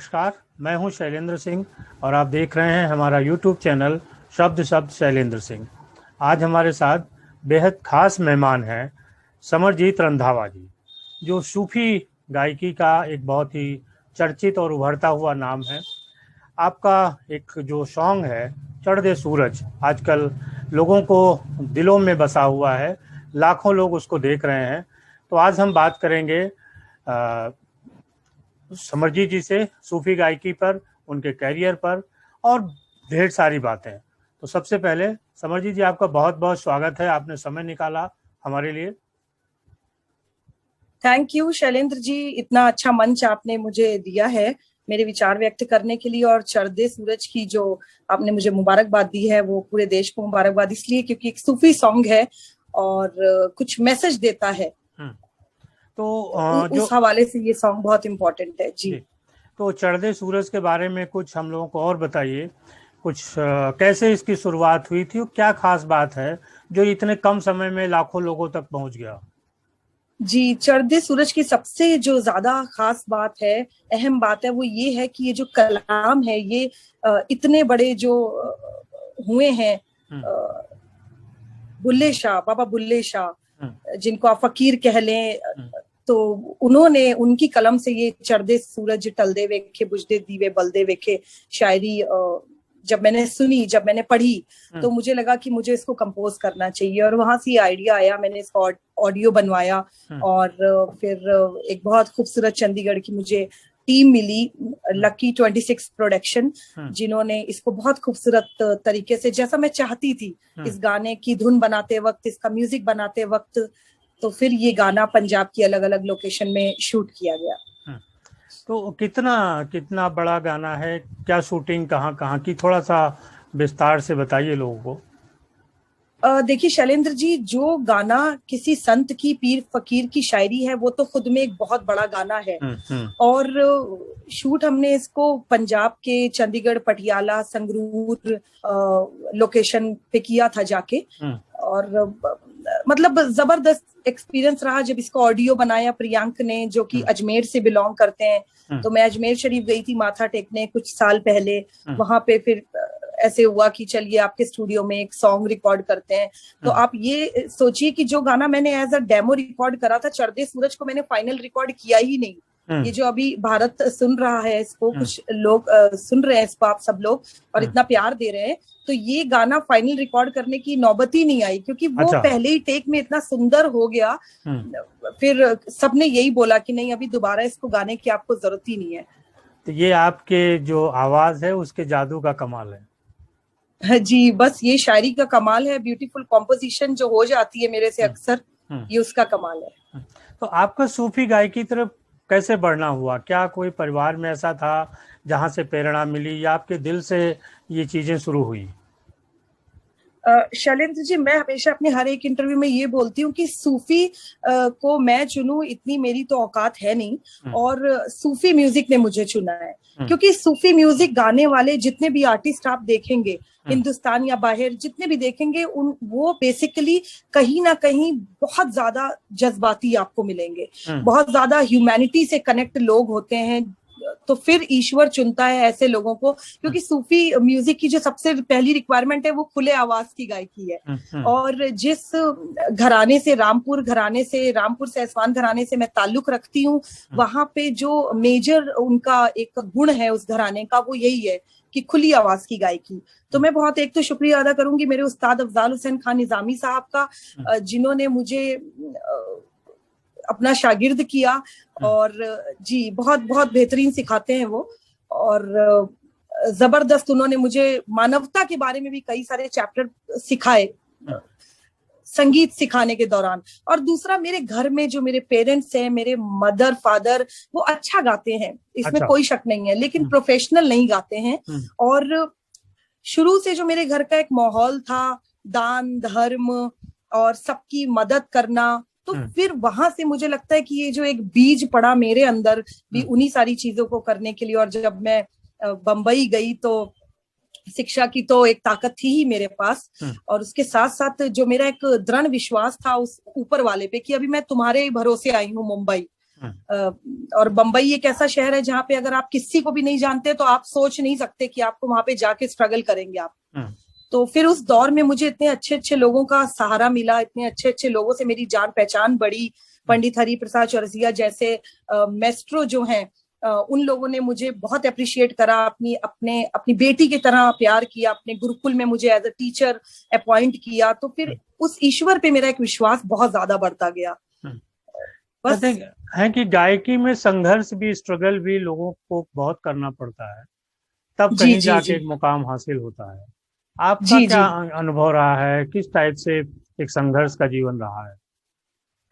नमस्कार, मैं हूं शैलेंद्र सिंह और आप देख रहे हैं हमारा YouTube चैनल शब्द शब्द शैलेंद्र सिंह। आज हमारे साथ बेहद खास मेहमान हैं समरजीत रंधावा जी, जो सूफी गायकी का एक बहुत ही चर्चित और उभरता हुआ नाम है। आपका एक जो सॉन्ग है चढ़ दे सूरज, आजकल लोगों को दिलों में बसा हुआ है, लाखों लोग उसको देख रहे हैं। तो आज हम बात करेंगे समरजीत जी से सूफी गायकी पर, उनके कैरियर पर और ढेर सारी बातें। तो सबसे पहले समरजीत जी, आपका बहुत बहुत स्वागत है, आपने समय निकाला हमारे लिए। थैंक यू शैलेंद्र जी, इतना अच्छा मंच आपने मुझे दिया है मेरे विचार व्यक्त करने के लिए। और चढ़ दे सूरज की जो आपने मुझे मुबारकबाद दी है वो पूरे देश को मुबारकबाद इसलिए क्योंकि एक सूफी सॉन्ग है और कुछ मैसेज देता है। तो उस हवाले से ये सॉन्ग बहुत इम्पोर्टेंट है जी। तो चढ़ दे सूरज के बारे में कुछ हम लोगों को और बताइए, कुछ कैसे इसकी शुरुआत हुई थी और क्या खास बात है जो इतने कम समय में लाखों लोगों तक पहुंच गया। जी, चढ़ दे सूरज की सबसे जो ज्यादा खास बात है, अहम बात है, वो ये है कि ये जो कलाम है ये इतने बड़े जो हुए हैं, बुल्ले शाह, बाबा बुल्ले शाह, जिनको आप फकीर कह लें, तो उन्होंने उनकी कलम से ये चढ़ दे सूरज टलदे वेखे बुझदे दीवे बलदे वेखे शायरी जब मैंने सुनी, जब मैंने पढ़ी, तो मुझे लगा कि मुझे इसको कंपोज करना चाहिए। और वहां से ये आइडिया आया, मैंने इसका ऑडियो बनवाया और फिर एक बहुत खूबसूरत चंडीगढ़ की मुझे टीम मिली, लकी 26 प्रोडक्शन, जिन्होंने इसको बहुत खूबसूरत तरीके से, जैसा मैं चाहती थी, इस गाने की धुन बनाते वक्त, इसका म्यूजिक बनाते वक्त, तो फिर ये गाना पंजाब की अलग अलग लोकेशन में शूट किया गया। तो कितना बड़ा गाना है, क्या शूटिंग कहाँ कहाँ की, थोड़ा सा विस्तार से बताइए लोगों को। देखिए शैलेंद्र जी, जो गाना किसी संत की, पीर फकीर की शायरी है, वो तो खुद में एक बहुत बड़ा गाना है। और शूट हमने इसको पंजाब के चंडीगढ़, पटियाला, संगरूर लोकेशन पे किया था जाके। और मतलब जबरदस्त एक्सपीरियंस रहा जब इसका ऑडियो बनाया प्रियांक ने, जो कि अजमेर से बिलोंग करते हैं। तो मैं अजमेर शरीफ गई थी माथा टेकने कुछ साल पहले। वहां पे फिर ऐसे हुआ कि चलिए आपके स्टूडियो में एक सॉन्ग रिकॉर्ड करते हैं। तो आप ये सोचिए कि जो गाना मैंने एज अ डेमो रिकॉर्ड करा था, चढ़ दे सूरज को मैंने फाइनल रिकॉर्ड किया ही नहीं। ये जो अभी भारत सुन रहा है इसको, कुछ लोग सुन रहे हैं इसको, आप सब लोग, और इतना प्यार दे रहे हैं, तो ये गाना फाइनल रिकॉर्ड करने की नौबत ही नहीं आई, क्योंकि वो पहले ही टेक में इतना सुंदर हो गया। फिर सबने यही बोला कि नहीं, अभी दोबारा इसको गाने की आपको जरूरत ही नहीं है। तो ये आपके जो आवाज है उसके जादू का कमाल है। जी, बस ये शायरी का कमाल है, ब्यूटीफुल कॉम्पोजिशन जो हो जाती है मेरे से अक्सर, ये उसका कमाल है। तो आपका सूफी गायकी की तरफ कैसे बढ़ना हुआ? क्या कोई परिवार में ऐसा था जहां से प्रेरणा मिली, या आपके दिल से ये चीजें शुरू हुई? शैलेंद्र जी, मैं हमेशा अपने हर एक इंटरव्यू में ये बोलती हूँ कि सूफी को मैं चुनूं, इतनी मेरी तो औकात है नहीं, और सूफी म्यूजिक ने मुझे चुना है। क्योंकि सूफी म्यूजिक गाने वाले जितने भी आर्टिस्ट आप देखेंगे, हिंदुस्तान या बाहर जितने भी देखेंगे, वो बेसिकली कहीं ना कहीं बहुत ज्यादा जज्बाती आपको मिलेंगे, बहुत ज्यादा ह्यूमैनिटी से कनेक्ट लोग होते हैं। तो फिर ईश्वर चुनता है ऐसे लोगों को, क्योंकि सूफी म्यूजिक की जो सबसे पहली रिक्वायरमेंट है वो खुले आवाज की गायकी है। और जिस घराने से, रामपुर से एसवान घराने से मैं ताल्लुक रखती हूँ, वहां पे जो मेजर उनका एक गुण है उस घराने का, वो यही है कि खुली आवाज की गायकी। तो मैं बहुत एक तो शुक्रिया अदा करूंगी मेरे उस्ताद अफजाल हुसैन खान निजामी साहब का, जिन्होंने मुझे अपना शागिर्द किया। और जी, बहुत बहुत बेहतरीन सिखाते हैं वो, और जबरदस्त उन्होंने मुझे मानवता के बारे में भी कई सारे चैप्टर सिखाए संगीत सिखाने के दौरान। और दूसरा, मेरे घर में जो मेरे पेरेंट्स हैं, मेरे मदर फादर, वो अच्छा गाते हैं, इसमें कोई शक नहीं है, लेकिन प्रोफेशनल नहीं गाते हैं। और शुरू से जो मेरे घर का एक माहौल था, दान धर्म और सबकी मदद करना, तो फिर वहां से मुझे लगता है कि ये जो एक बीज पड़ा मेरे अंदर भी उन्हीं सारी चीजों को करने के लिए। और जब मैं बंबई गई तो शिक्षा की तो एक ताकत थी ही मेरे पास, और उसके साथ साथ जो मेरा एक दृढ़ विश्वास था उस ऊपर वाले पे कि अभी मैं तुम्हारे भरोसे आई हूँ मुंबई, और बंबई एक ऐसा शहर है जहाँ पे अगर आप किसी को भी नहीं जानते तो आप सोच नहीं सकते कि आपको वहां पे जाके स्ट्रगल करेंगे आप। तो फिर उस दौर में मुझे इतने अच्छे अच्छे लोगों का सहारा मिला, इतने अच्छे अच्छे लोगों से मेरी जान पहचान बढ़ी। पंडित हरि प्रसाद चौरसिया जैसे मेस्ट्रो जो हैं, उन लोगों ने मुझे बहुत अप्रिशिएट करा, अपनी बेटी की तरह प्यार किया, अपने गुरुकुल में मुझे एज अ टीचर अपॉइंट किया। तो फिर उस ईश्वर पे मेरा एक विश्वास बहुत ज्यादा बढ़ता गया। बस है कि गायकी में संघर्ष भी, स्ट्रगल भी लोगों को बहुत करना पड़ता है, तब कहीं जाके एक मुकाम हासिल होता है। आपका क्या अनुभव रहा है, किस टाइप से एक संघर्ष का जीवन रहा है?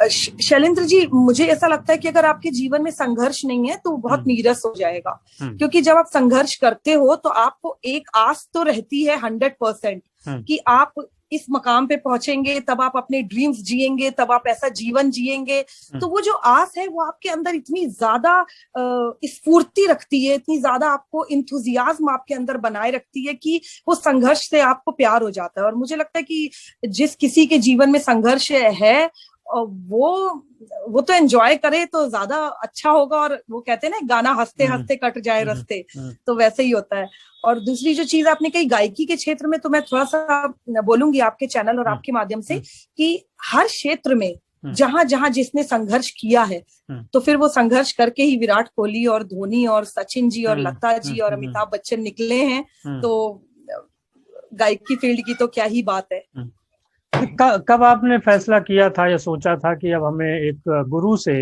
शैलेंद्र जी, मुझे ऐसा लगता है कि अगर आपके जीवन में संघर्ष नहीं है तो बहुत नीरस हो जाएगा। क्योंकि जब आप संघर्ष करते हो तो आपको एक आस तो रहती है 100% कि आप इस मकाम पे पहुंचेंगे, तब आप अपने ड्रीम्स जिएंगे, तब आप ऐसा जीवन जिएंगे। तो वो जो आस है वो आपके अंदर इतनी ज्यादा स्फूर्ति रखती है, इतनी ज्यादा आपको इंथुजियाज्म आपके अंदर बनाए रखती है कि वो संघर्ष से आपको प्यार हो जाता है। और मुझे लगता है कि जिस किसी के जीवन में संघर्ष है वो तो एंजॉय करे तो ज्यादा अच्छा होगा। और वो कहते हैं ना, गाना हंसते हंसते कट जाए रास्ते, तो वैसे ही होता है। और दूसरी जो चीज आपने कही गायकी के क्षेत्र में, तो मैं थोड़ा सा बोलूंगी आपके चैनल और आपके माध्यम से कि हर क्षेत्र में जहां जहां जिसने संघर्ष किया है, तो फिर वो संघर्ष करके ही विराट कोहली और धोनी और सचिन जी और लता जी और अमिताभ बच्चन निकले हैं। तो गायकी फील्ड की तो क्या ही बात है। कब आपने फैसला किया था या सोचा था कि अब हमें एक गुरु से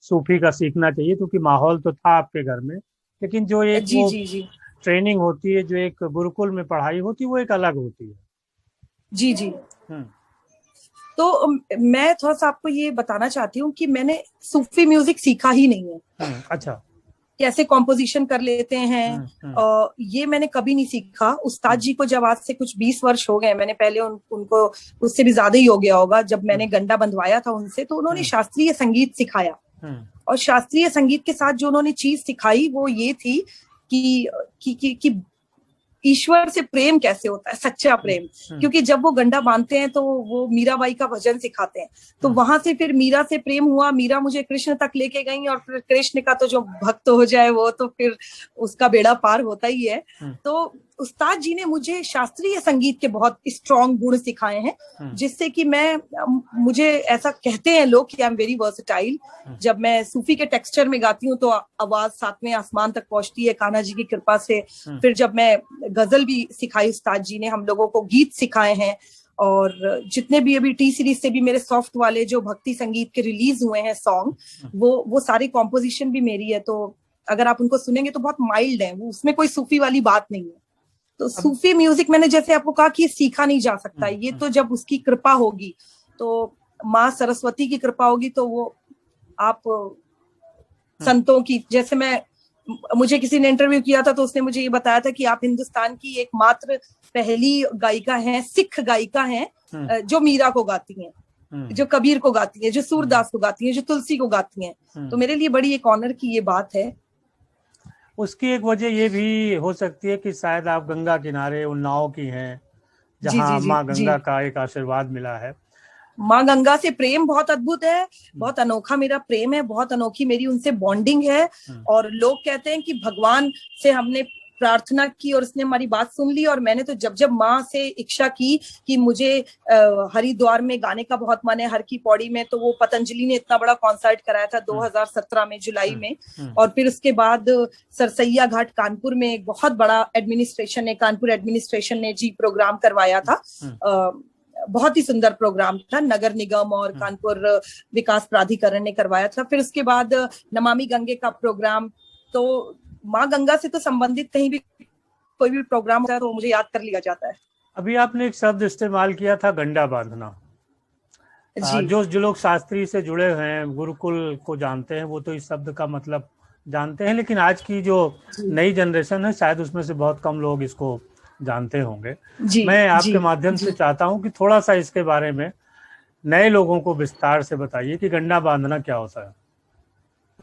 सूफी का सीखना चाहिए? क्योंकि माहौल तो था आपके घर में, लेकिन जो एक वो ट्रेनिंग होती है, जो एक गुरुकुल में पढ़ाई होती है, वो एक अलग होती है। जी जी। तो मैं थोड़ा सा आपको ये बताना चाहती हूँ कि मैंने सूफी म्यूजिक सीखा ही नहीं है। अच्छा। कैसे कॉम्पोजिशन कर लेते हैं ये मैंने कभी नहीं सीखा। उस्ताद जी को जब आज से कुछ 20 वर्ष हो गए, मैंने पहले उनको उससे भी ज्यादा ही हो गया होगा, जब मैंने गंडा बंधवाया था उनसे, तो उन्होंने शास्त्रीय संगीत सिखाया। और शास्त्रीय संगीत के साथ जो उन्होंने चीज सिखाई वो ये थी कि ईश्वर से प्रेम कैसे होता है, सच्चा प्रेम। क्योंकि जब वो गंडा बांधते हैं तो वो मीराबाई का भजन सिखाते हैं, तो वहां से फिर मीरा से प्रेम हुआ, मीरा मुझे कृष्ण तक लेके गई, और फिर कृष्ण का तो जो भक्त हो जाए वो तो फिर उसका बेड़ा पार होता ही है। तो उस्ताद जी ने मुझे शास्त्रीय संगीत के बहुत स्ट्रॉन्ग गुण सिखाए हैं, जिससे कि मुझे ऐसा कहते हैं लोग कि आई एम वेरी वर्सेटाइल। जब मैं सूफी के टेक्सचर में गाती हूँ तो आवाज सातवें आसमान तक पहुंचती है कान्हा जी की कृपा से। फिर जब मैं गजल भी सिखाई, उस्ताद जी ने हम लोगों को गीत सिखाए हैं। और जितने भी अभी टी सीरीज से भी मेरे सॉफ्ट वाले जो भक्ति संगीत के रिलीज हुए हैं सॉन्ग, वो सारी कॉम्पोजिशन भी मेरी है। तो अगर आप उनको सुनेंगे तो बहुत माइल्ड है, वो उसमें कोई सूफी वाली बात नहीं है। तो सूफी म्यूजिक मैंने जैसे आपको कहा कि सीखा नहीं जा सकता, ये तो जब उसकी कृपा होगी, तो माँ सरस्वती की कृपा होगी, तो वो आप संतों की, जैसे मुझे किसी ने इंटरव्यू किया था तो उसने मुझे ये बताया था कि आप हिंदुस्तान की एकमात्र पहली गायिका हैं, सिख गायिका हैं जो मीरा को गाती हैं, जो कबीर को गाती हैं, जो सूरदास को गाती हैं, जो तुलसी को गाती हैं। तो मेरे लिए बड़ी एक ऑनर की ये बात है। उसकी एक वजह ये भी हो सकती है कि शायद आप गंगा किनारे उन नाव की हैं जहां माँ गंगा का एक आशीर्वाद मिला है। माँ गंगा से प्रेम बहुत अद्भुत है, बहुत अनोखा मेरा प्रेम है, बहुत अनोखी मेरी उनसे बॉन्डिंग है। और लोग कहते हैं कि भगवान से हमने प्रार्थना की और उसने हमारी बात सुन ली। और मैंने तो जब माँ से इच्छा की कि मुझे हरिद्वार में गाने का बहुत मन है, हर की पौड़ी में, तो वो पतंजलि ने इतना बड़ा कॉन्सर्ट कराया था 2017 में जुलाई में। और फिर उसके बाद सरसैया घाट कानपुर में एक बहुत बड़ा कानपुर एडमिनिस्ट्रेशन ने जी प्रोग्राम करवाया था। बहुत ही सुंदर प्रोग्राम था, नगर निगम और कानपुर विकास प्राधिकरण ने करवाया था। फिर उसके बाद नमामि गंगे का प्रोग्राम। तो माँ गंगा से तो संबंधित कहीं भी कोई भी प्रोग्राम होता है तो मुझे याद कर लिया जाता है। अभी आपने एक शब्द इस्तेमाल किया था, गंडा बांधना। जो लोग शास्त्री से जुड़े हैं, गुरुकुल को जानते हैं, वो तो इस शब्द का मतलब जानते हैं, लेकिन आज की जो नई जनरेशन है शायद उसमें से बहुत कम लोग इसको जानते होंगे। मैं आपके माध्यम से चाहता हूं कि थोड़ा सा इसके बारे में नए लोगों को विस्तार से बताइए कि गंडा बांधना क्या होता है।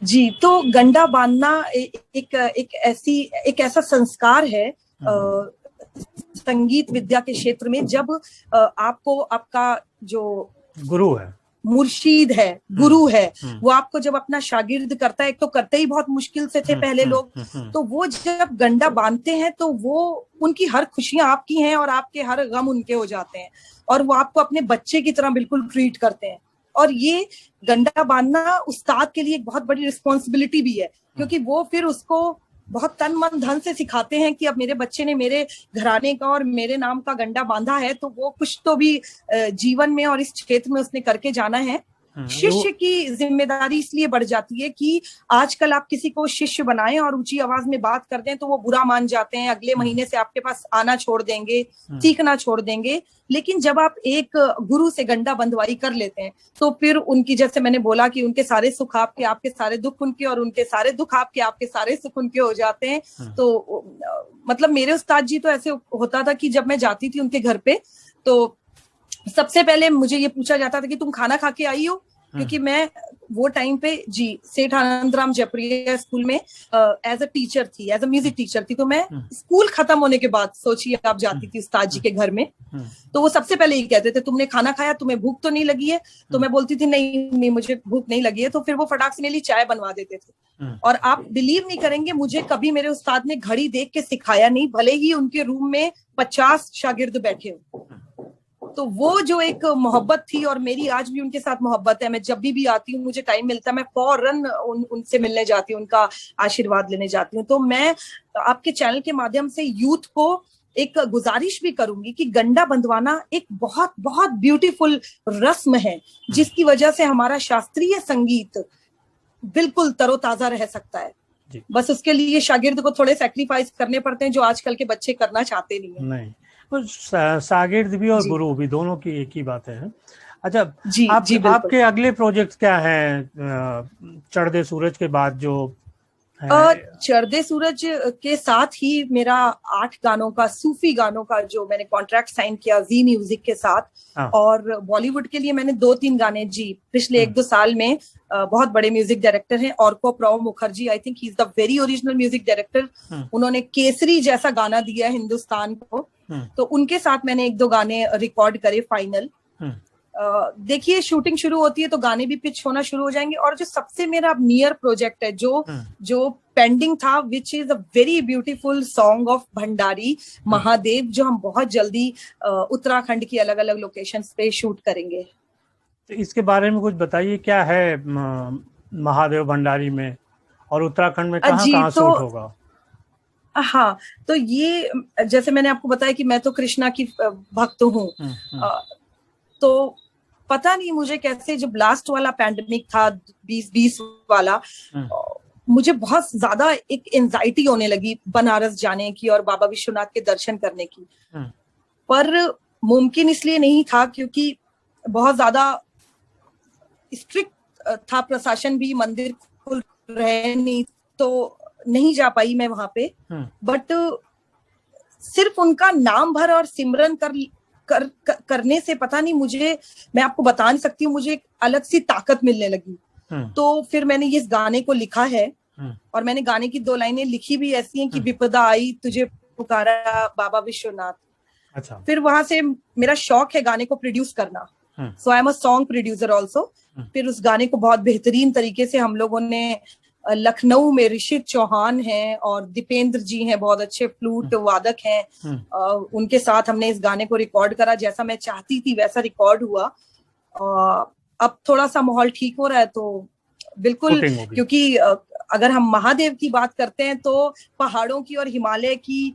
जी, तो गंडा बांधना एक ऐसा संस्कार है संगीत विद्या के क्षेत्र में, जब आपको आपका जो गुरु है, मुर्शीद है, गुरु है, वो आपको जब अपना शागिर्द करता है, एक तो करते ही बहुत मुश्किल से थे पहले लोग, तो वो जब गंडा बांधते हैं तो वो उनकी हर खुशियां आपकी हैं और आपके हर गम उनके हो जाते हैं, और वो आपको अपने बच्चे की तरह बिल्कुल ट्रीट करते हैं। और ये गंडा बांधना उस्ताद के लिए एक बहुत बड़ी रिस्पॉन्सिबिलिटी भी है, क्योंकि वो फिर उसको बहुत तन मन धन से सिखाते हैं कि अब मेरे बच्चे ने मेरे घराने का और मेरे नाम का गंडा बांधा है, तो वो कुछ तो भी जीवन में और इस क्षेत्र में उसने करके जाना है। शिष्य की जिम्मेदारी इसलिए बढ़ जाती है कि आजकल आप किसी को शिष्य बनाएं और ऊंची आवाज में बात कर दें तो वो बुरा मान जाते हैं, अगले महीने से आपके पास आना छोड़ देंगे, सीखना छोड़ देंगे। लेकिन जब आप एक गुरु से गंडा बंधवाई कर लेते हैं तो फिर उनकी, जैसे मैंने बोला कि उनके सारे सुख आपके, आपके सारे दुख उनके, और उनके सारे दुख आपके, आपके सारे सुख उनके हो जाते हैं। तो मतलब मेरे उस्ताद जी तो ऐसे होता था कि जब मैं जाती थी उनके घर पे तो सबसे पहले मुझे ये पूछा जाता था कि तुम खाना खा के आई हो, क्योंकि मैं वो टाइम पे जी सेठ आनंदराम जयप्रिया स्कूल में एज अ टीचर थी, एज अ म्यूजिक टीचर थी। तो मैं स्कूल खत्म होने के बाद, सोचिए, आप जाती थी उस्ताद जी के घर में, तो वो सबसे पहले ये कहते थे तुमने खाना खाया, तुम्हें भूख तो नहीं लगी है? तो मैं बोलती थी नहीं मुझे भूख नहीं लगी है। तो फिर वो फटाक से मेरे लिए चाय बनवा देते थे। और आप बिलीव नहीं करेंगे, मुझे कभी मेरे उस्ताद ने घड़ी देख के सिखाया नहीं, भले ही उनके रूम में 50 शागिर्द बैठे हो। तो वो जो एक मोहब्बत थी, और मेरी आज भी उनके साथ मोहब्बत है। मैं जब भी आती हूँ, मुझे टाइम मिलता है, मैं फौरन उनसे मिलने जाती हूँ, उनका आशीर्वाद लेने जाती हूँ। तो मैं आपके चैनल के माध्यम से यूथ को एक गुजारिश भी करूंगी कि गंडा बंधवाना एक बहुत बहुत ब्यूटीफुल रस्म है, जिसकी वजह से हमारा शास्त्रीय संगीत बिल्कुल तरोताजा रह सकता है। बस उसके लिए शागिर्द को थोड़े सेक्रीफाइस करने पड़ते हैं, जो आजकल के बच्चे करना चाहते नहीं है। शागिर्द भी और गुरु भी दोनों की एक ही बात है। अच्छा, आपके अगले प्रोजेक्ट क्या हैं चढ़ते सूरज के बाद? जो चढ़ते सूरज के साथ ही मेरा 8 गानों का, सूफी गानों का, जो मैंने कॉन्ट्रैक्ट साइन किया जी म्यूजिक के साथ। और बॉलीवुड के लिए मैंने 2-3 गाने जी पिछले 1-2 साल में, बहुत बड़े म्यूजिक डायरेक्टर हैं Orko pro Mukherjee, I think he is the very original music director. उन्होंने केसरी जैसा गाना दिया है हिंदुस्तान को, तो उनके साथ मैंने 1-2 गाने रिकॉर्ड करे फाइनल। देखिए, शूटिंग शुरू होती है तो गाने भी पिच होना शुरू हो जाएंगे। और जो सबसे मेरा नियर प्रोजेक्ट है, जो पेंडिंग था, which is a very beautiful song of Bhandari Mahadev, जो हम बहुत जल्दी उत्तराखंड की अलग अलग लोकेशंस पे शूट करेंगे। तो इसके बारे में कुछ बताइए, क्या है महादेव भंडारी में, और उत्तराखंड में कहाँ शूट होगा? हाँ, तो ये जैसे मैंने आपको बताया कि मैं तो कृष्णा की भक्त हूँ। तो पता नहीं मुझे कैसे, जब लास्ट वाला पैंडेमिक था 2020 वाला, मुझे बहुत ज्यादा एक एंजाइटी होने लगी बनारस जाने की और बाबा विश्वनाथ के दर्शन करने की। पर मुमकिन इसलिए नहीं था क्योंकि बहुत ज्यादा स्ट्रिक्ट था प्रशासन भी, मंदिर खुल रहे नहीं, तो नहीं जा पाई मैं वहां पे। बट सिर्फ उनका नाम भर और सिमरन करने से पता नहीं, मैं आपको बता नहीं सकती हूँ, मुझे एक अलग सी ताकत मिलने लगी। तो फिर मैंने इस गाने को लिखा है, और मैंने गाने की 2 लाइनें लिखी भी ऐसी हैं कि विपदा आई तुझे पुकारा बाबा विश्वनाथ। अच्छा। फिर वहां से मेरा शौक है गाने को प्रोड्यूस करना, so I am a song producer also. फिर उस गाने को बहुत बेहतरीन तरीके से हम लोगों ने, लखनऊ में ऋषित चौहान हैं और दीपेंद्र जी हैं, बहुत अच्छे फ्लूट वादक हैं, उनके साथ हमने इस गाने को रिकॉर्ड करा। जैसा मैं चाहती थी वैसा रिकॉर्ड हुआ। अब थोड़ा सा माहौल ठीक हो रहा है, तो बिल्कुल, क्योंकि अगर हम महादेव की बात करते हैं तो पहाड़ों की और हिमालय की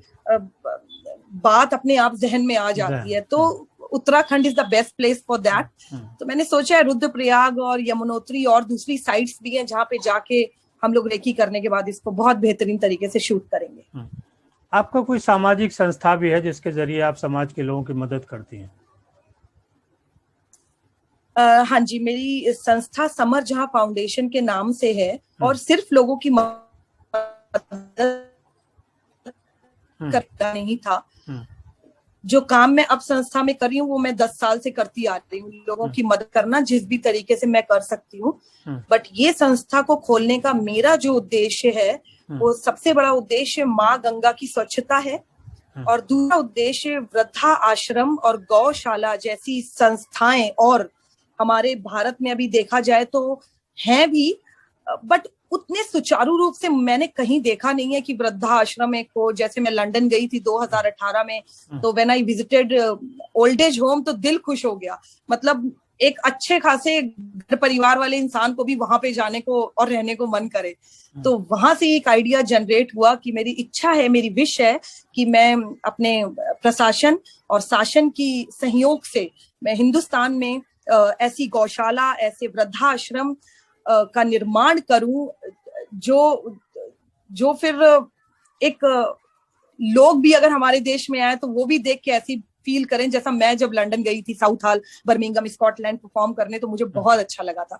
बात अपने आप जहन में आ जाती है। तो Uttarakhand is the best place for that. तो मैंने सोचा है रुद्रप्रयाग और यमुनोत्री और दूसरी साइट्स भी हैं जहाँ पे जाके हम लोग रेकी करने के बाद इसको बहुत बेहतरीन तरीके से शूट करेंगे। आपका कोई सामाजिक संस्था भी है जिसके जरिए आप समाज के लोगों की मदद करती हैं? हाँ जी, मेरी संस्था समर जहां फाउंडेशन के नाम से है, और सिर्फ लोगों की मदद करना नहीं था। जो काम मैं अब संस्था में कर रही हूँ वो मैं 10 साल से करती आ रही हूँ, लोगों की मदद करना जिस भी तरीके से मैं कर सकती हूँ। बट ये संस्था को खोलने का मेरा जो उद्देश्य है, वो सबसे बड़ा उद्देश्य माँ गंगा की स्वच्छता है, और दूसरा उद्देश्य वृद्धा आश्रम और गौशाला जैसी संस्थाएं और हमारे भारत में अभी देखा जाए तो हैं भी, बट उतने सुचारू रूप से मैंने कहीं देखा नहीं है कि वृद्धाश्रम को, जैसे मैं लंदन गई थी 2018 में, तो when I visited old age home तो दिल खुश हो गया। मतलब एक अच्छे खासे घर परिवार वाले इंसान को भी वहां पे जाने को और रहने को मन करे। तो वहां से एक आइडिया जनरेट हुआ कि मेरी इच्छा है, मेरी विश है कि मैं अपने प्रशासन और शासन की सहयोग से मैं हिंदुस्तान में ऐसी गौशाला, ऐसे वृद्धाश्रम का निर्माण करूं जो फिर एक लोग भी अगर हमारे देश में आए तो वो भी देख के ऐसी फील करें जैसा मैं जब लंदन गई थी, south hall Birmingham Scotland perform करने, तो मुझे बहुत अच्छा लगा था।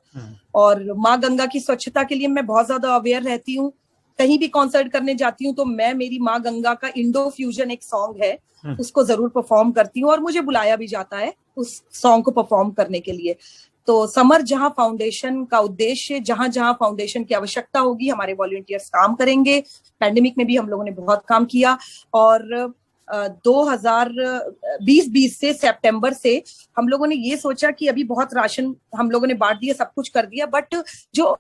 और माँ गंगा की स्वच्छता के लिए मैं बहुत ज्यादा अवेयर रहती हूँ। कहीं भी कॉन्सर्ट करने जाती हूँ तो मैं मेरी माँ गंगा का इंडो फ्यूजन एक सॉन्ग है उसको जरूर परफॉर्म करती हूँ, और मुझे बुलाया भी जाता है उस सॉन्ग को परफॉर्म करने के लिए। तो समर जहां फाउंडेशन का उद्देश्य, जहां जहां फाउंडेशन की आवश्यकता होगी हमारे वॉलंटियर्स काम करेंगे। पैंडेमिक में भी हम लोगों ने बहुत काम किया, और 2020 से सितंबर से हम लोगों ने ये सोचा कि अभी बहुत राशन हम लोगों ने बांट दिया, सब कुछ कर दिया, बट जो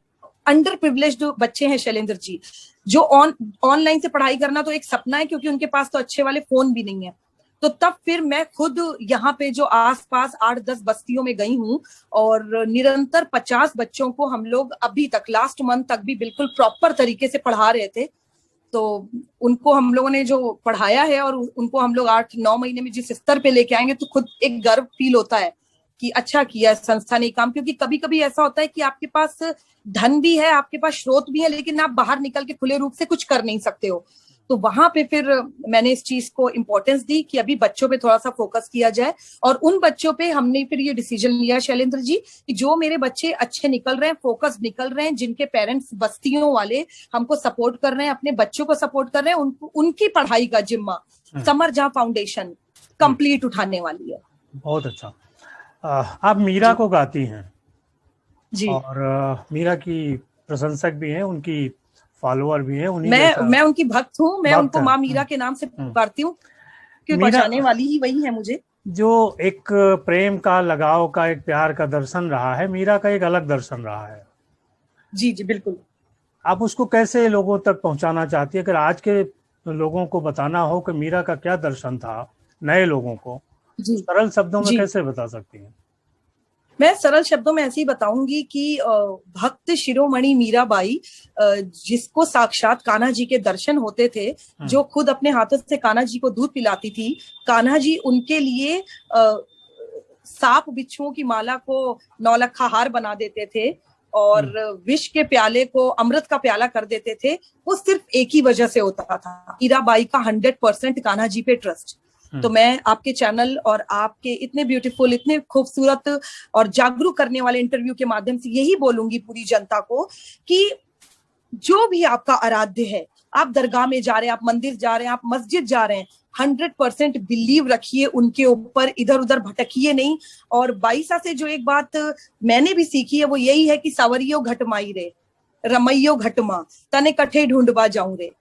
अंडर प्रिविलेज्ड बच्चे हैं शैलेंद्र जी, जो ऑनलाइन से पढ़ाई करना तो एक सपना है, क्योंकि उनके पास तो अच्छे वाले फोन भी नहीं है। तो तब फिर मैं खुद यहाँ पे जो आसपास 8-10 बस्तियों में गई हूँ, और निरंतर 50 बच्चों को हम लोग अभी तक लास्ट मंथ तक भी बिल्कुल प्रॉपर तरीके से पढ़ा रहे थे। तो उनको हम लोगों ने जो पढ़ाया है और उनको हम लोग 8-9 महीने में जिस स्तर पे लेके आएंगे, तो खुद एक गर्व फील होता है कि अच्छा किया संस्था ने काम। क्योंकि कभी कभी ऐसा होता है कि आपके पास धन भी है, आपके पास स्रोत भी है, लेकिन आप बाहर निकल के खुले रूप से कुछ कर नहीं सकते हो। तो वहां पे फिर मैंने इस चीज को इम्पोर्टेंस दी कि अभी बच्चों पे थोड़ा सा फोकस किया जाए, और उन बच्चों पे हमने फिर ये डिसीजन लिया शैलेंद्र जी कि जो मेरे बच्चे अच्छे निकल रहे हैं, फोकस निकल रहे हैं, जिनके पेरेंट्स बस्तियों वाले हमको सपोर्ट कर रहे हैं, अपने बच्चों को सपोर्ट कर रहे हैं, उनकी पढ़ाई का जिम्मा समर जहां फाउंडेशन कंप्लीट उठाने वाली है। बहुत अच्छा। आप मीरा को गाती हैं जी, और मीरा की प्रशंसक भी हैं, उनकी फॉलोअर भी हैं, उन्हीं मैं उनकी भक्त हूँ। मैं उनको माँ मीरा के नाम से पुकारती हूँ, क्योंकि बचाने वाली ही वही है मुझे। जो एक प्रेम का, लगाव का, एक प्यार का दर्शन रहा है, मीरा का एक अलग दर्शन रहा है। जी जी बिल्कुल। आप उसको कैसे लोगों तक पहुंचाना चाहती है? अगर आज के लोगों को बताना हो कि मीरा का क्या दर्शन था, नए लोगों को सरल शब्दों में कैसे बता सकती हैं? मैं सरल शब्दों में ऐसे ही बताऊंगी कि भक्त शिरोमणि मीराबाई, जिसको साक्षात कान्हा जी के दर्शन होते थे, जो खुद अपने हाथों से कान्हा जी को दूध पिलाती थी। कान्हा जी उनके लिए सांप बिच्छुओं की माला को नौलखा हार बना देते थे, और विष के प्याले को अमृत का प्याला कर देते थे। वो सिर्फ एक ही वजह से होता था, मीराबाई का 100% कान्हा जी पे ट्रस्ट। तो मैं आपके चैनल और आपके इतने ब्यूटीफुल, इतने खूबसूरत और जागरूक करने वाले इंटरव्यू के माध्यम से यही बोलूंगी पूरी जनता को कि जो भी आपका आराध्य है, आप दरगाह में जा रहे हैं, आप मंदिर जा रहे हैं, आप मस्जिद जा रहे हैं, 100% बिलीव रखिए उनके ऊपर, इधर उधर भटकिए नहीं। और बाईसा से जो एक बात मैंने भी सीखी है वो यही है कि सावरियो घटमाई रे, रमैयो घटमा, तने कठे ढूंढवा जाऊं रे।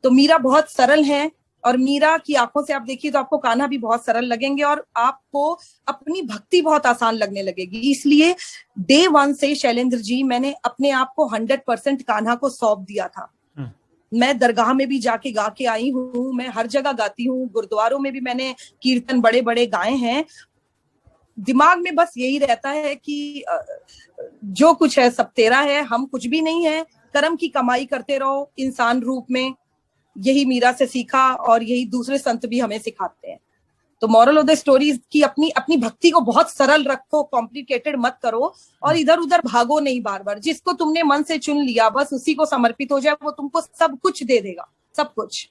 तो मीरा बहुत सरल है, और मीरा की आंखों से आप देखिए तो आपको कान्हा भी बहुत सरल लगेंगे, और आपको अपनी भक्ति बहुत आसान लगने लगेगी। इसलिए डे 1 से शैलेंद्र जी मैंने अपने आप को 100% कान्हा को सौंप दिया था। मैं दरगाह में भी जाके गा के आई हूँ, मैं हर जगह गाती हूँ, गुरुद्वारों में भी मैंने कीर्तन बड़े बड़े गाए हैं। दिमाग में बस यही रहता है कि जो कुछ है सब तेरा है, हम कुछ भी नहीं है, कर्म की कमाई करते रहो इंसान रूप में। यही मीरा से सीखा, और यही दूसरे संत भी हमें सिखाते हैं। तो मॉरल ऑफ द स्टोरी की अपनी अपनी भक्ति को बहुत सरल रखो, कॉम्प्लिकेटेड मत करो, और इधर उधर भागो नहीं बार बार। जिसको तुमने मन से चुन लिया बस उसी को समर्पित हो जाए, वो तुमको सब कुछ दे देगा, सब कुछ।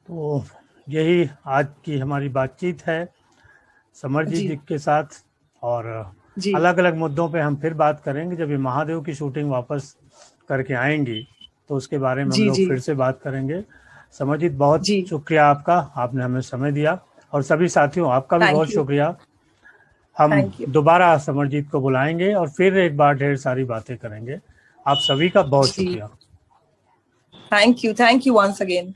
तो यही आज की हमारी बातचीत है समर जी के साथ, और अलग अलग मुद्दों पे हम फिर बात करेंगे। जब ये महादेव की शूटिंग वापस करके आएंगी तो उसके बारे में हम लोग फिर से बात करेंगे। समरजीत, बहुत शुक्रिया आपका, आपने हमें समय दिया, और सभी साथियों आपका भी बहुत शुक्रिया। हम दोबारा समरजीत को बुलाएंगे और फिर एक बार ढेर सारी बातें करेंगे। आप सभी का बहुत शुक्रिया। Thank you once again.